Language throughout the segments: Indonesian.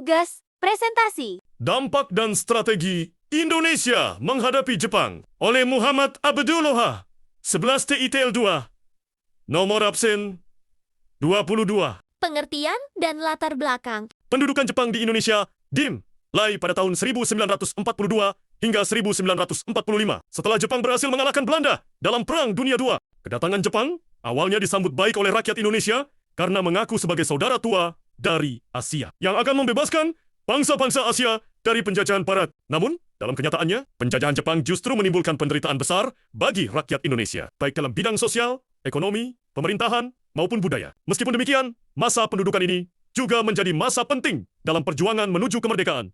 Tugas presentasi. Dampak dan strategi Indonesia menghadapi Jepang oleh Muhammad Abdullah 11 TITL 2. Nomor absen 22. Pengertian dan latar belakang. Pendudukan Jepang di Indonesia dimulai pada tahun 1942 hingga 1945 setelah Jepang berhasil mengalahkan Belanda dalam Perang Dunia II. Kedatangan Jepang awalnya disambut baik oleh rakyat Indonesia karena mengaku sebagai saudara tua dari Asia yang akan membebaskan bangsa-bangsa Asia dari penjajahan Barat. Namun, dalam kenyataannya, penjajahan Jepang justru menimbulkan penderitaan besar bagi rakyat Indonesia, baik dalam bidang sosial, ekonomi, pemerintahan, maupun budaya. Meskipun demikian, masa pendudukan ini juga menjadi masa penting dalam perjuangan menuju kemerdekaan,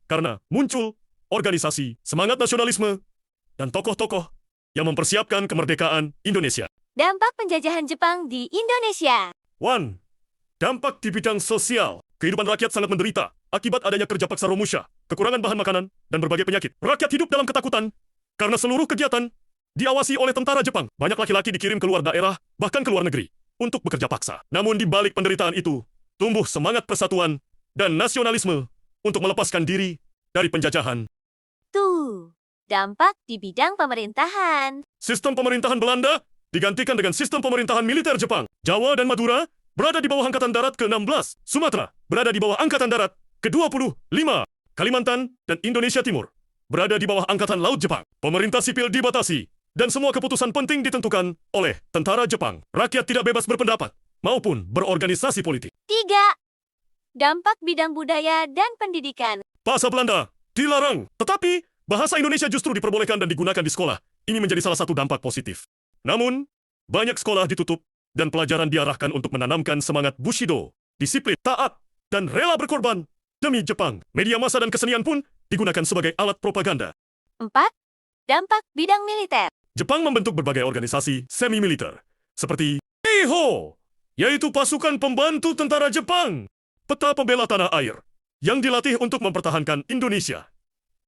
karena muncul organisasi, semangat nasionalisme, dan tokoh-tokoh yang mempersiapkan kemerdekaan Indonesia. Dampak penjajahan Jepang di Indonesia. 1. Dampak di bidang sosial. Kehidupan rakyat sangat menderita akibat adanya kerja paksa Romusha, kekurangan bahan makanan, dan berbagai penyakit. Rakyat hidup dalam ketakutan karena seluruh kegiatan diawasi oleh tentara Jepang. Banyak laki-laki dikirim keluar daerah, bahkan ke luar negeri, untuk bekerja paksa. Namun di balik penderitaan itu, tumbuh semangat persatuan dan nasionalisme untuk melepaskan diri dari penjajahan. 2. Dampak di bidang pemerintahan. Sistem pemerintahan Belanda digantikan dengan sistem pemerintahan militer Jepang. Jawa dan Madura berada di bawah Angkatan Darat ke-16. Sumatera berada di bawah Angkatan Darat ke-25. Kalimantan dan Indonesia Timur berada di bawah Angkatan Laut Jepang. Pemerintah sipil dibatasi dan semua keputusan penting ditentukan oleh tentara Jepang. Rakyat tidak bebas berpendapat maupun berorganisasi politik. 3. Dampak bidang budaya dan pendidikan. Bahasa Belanda dilarang, tetapi bahasa Indonesia justru diperbolehkan dan digunakan di sekolah. Ini menjadi salah satu dampak positif. Namun, banyak sekolah ditutup dan pelajaran diarahkan untuk menanamkan semangat Bushido, disiplin, taat, dan rela berkorban demi Jepang. Media massa dan kesenian pun digunakan sebagai alat propaganda. 4. Dampak bidang militer. Jepang membentuk berbagai organisasi semi-militer, seperti Eiho, yaitu pasukan pembantu tentara Jepang, peta pembela tanah air, yang dilatih untuk mempertahankan Indonesia.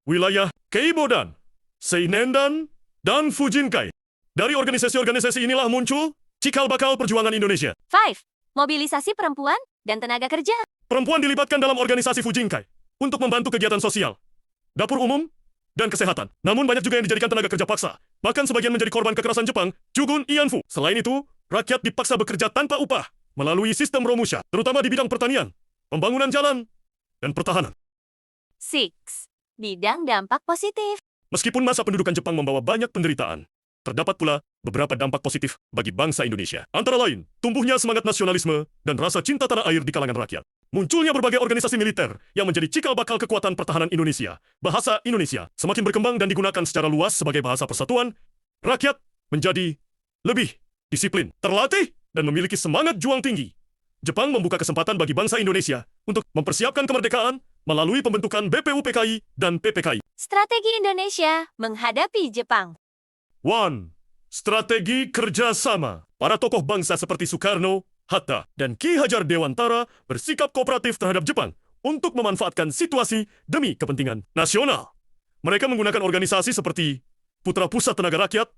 Wilayah Keibodan, Seinendan, dan Fujinkai. Dari organisasi-organisasi inilah muncul cikal bakal perjuangan Indonesia. 5. Mobilisasi perempuan dan tenaga kerja. Perempuan dilibatkan dalam organisasi Fujinkai untuk membantu kegiatan sosial, dapur umum, dan kesehatan. Namun banyak juga yang dijadikan tenaga kerja paksa. Bahkan sebagian menjadi korban kekerasan Jepang, Jugun Ianfu. Selain itu, rakyat dipaksa bekerja tanpa upah melalui sistem Romusha, terutama di bidang pertanian, pembangunan jalan, dan pertahanan. 6. Bidang dampak positif. Meskipun masa pendudukan Jepang membawa banyak penderitaan, terdapat pula beberapa dampak positif bagi bangsa Indonesia. Antara lain, tumbuhnya semangat nasionalisme dan rasa cinta tanah air di kalangan rakyat. Munculnya berbagai organisasi militer yang menjadi cikal bakal kekuatan pertahanan Indonesia. Bahasa Indonesia semakin berkembang dan digunakan secara luas sebagai bahasa persatuan. Rakyat menjadi lebih disiplin, terlatih, dan memiliki semangat juang tinggi. Jepang membuka kesempatan bagi bangsa Indonesia untuk mempersiapkan kemerdekaan melalui pembentukan BPUPKI dan PPKI. Strategi Indonesia menghadapi Jepang. 1. Strategi kerjasama. Para tokoh bangsa seperti Soekarno, Hatta, dan Ki Hajar Dewantara bersikap kooperatif terhadap Jepang untuk memanfaatkan situasi demi kepentingan nasional. Mereka menggunakan organisasi seperti Putra Pusat Tenaga Rakyat,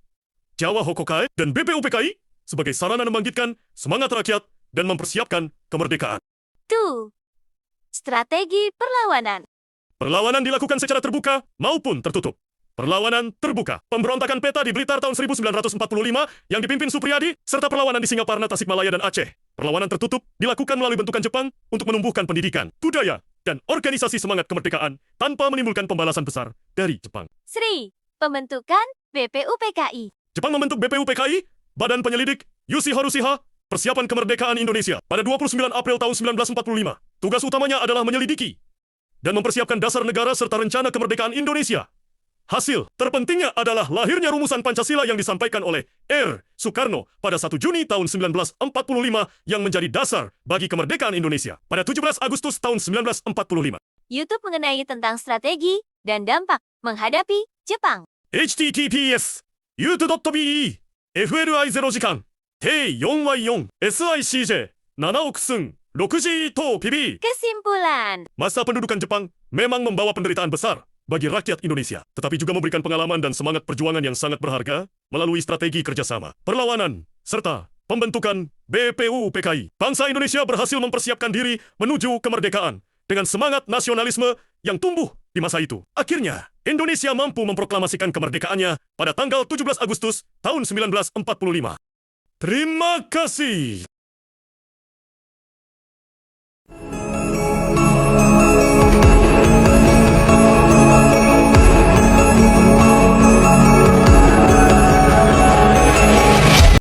Jawa Hokokai, dan BPUPKI sebagai sarana membangkitkan semangat rakyat dan mempersiapkan kemerdekaan. 2. Strategi perlawanan. Perlawanan dilakukan secara terbuka maupun tertutup. Perlawanan terbuka. Pemberontakan peta di Blitar tahun 1945 yang dipimpin Supriyadi, serta perlawanan di Singaparna, Tasikmalaya, dan Aceh. Perlawanan tertutup dilakukan melalui bentukan Jepang untuk menumbuhkan pendidikan, budaya, dan organisasi semangat kemerdekaan tanpa menimbulkan pembalasan besar dari Jepang. 3. Pembentukan BPUPKI. Jepang membentuk BPUPKI, Badan Penyelidik Yushi Harushiha, Persiapan Kemerdekaan Indonesia, pada 29 April tahun 1945. Tugas utamanya adalah menyelidiki dan mempersiapkan dasar negara serta rencana kemerdekaan Indonesia. Hasil terpentingnya adalah lahirnya rumusan Pancasila yang disampaikan oleh R. Soekarno pada 1 Juni tahun 1945 yang menjadi dasar bagi kemerdekaan Indonesia pada 17 Agustus tahun 1945. YouTube mengenai tentang strategi dan dampak menghadapi Jepang. https youtube.be FLI 0時間 T4Y4 SICJ 7億寸 6G to PB. Kesimpulan. Masa pendudukan Jepang memang membawa penderitaan besar bagi rakyat Indonesia, tetapi juga memberikan pengalaman dan semangat perjuangan yang sangat berharga melalui strategi kerjasama, perlawanan, serta pembentukan BPUPKI. Bangsa Indonesia berhasil mempersiapkan diri menuju kemerdekaan dengan semangat nasionalisme yang tumbuh di masa itu. Akhirnya, Indonesia mampu memproklamasikan kemerdekaannya pada tanggal 17 Agustus tahun 1945. Terima kasih.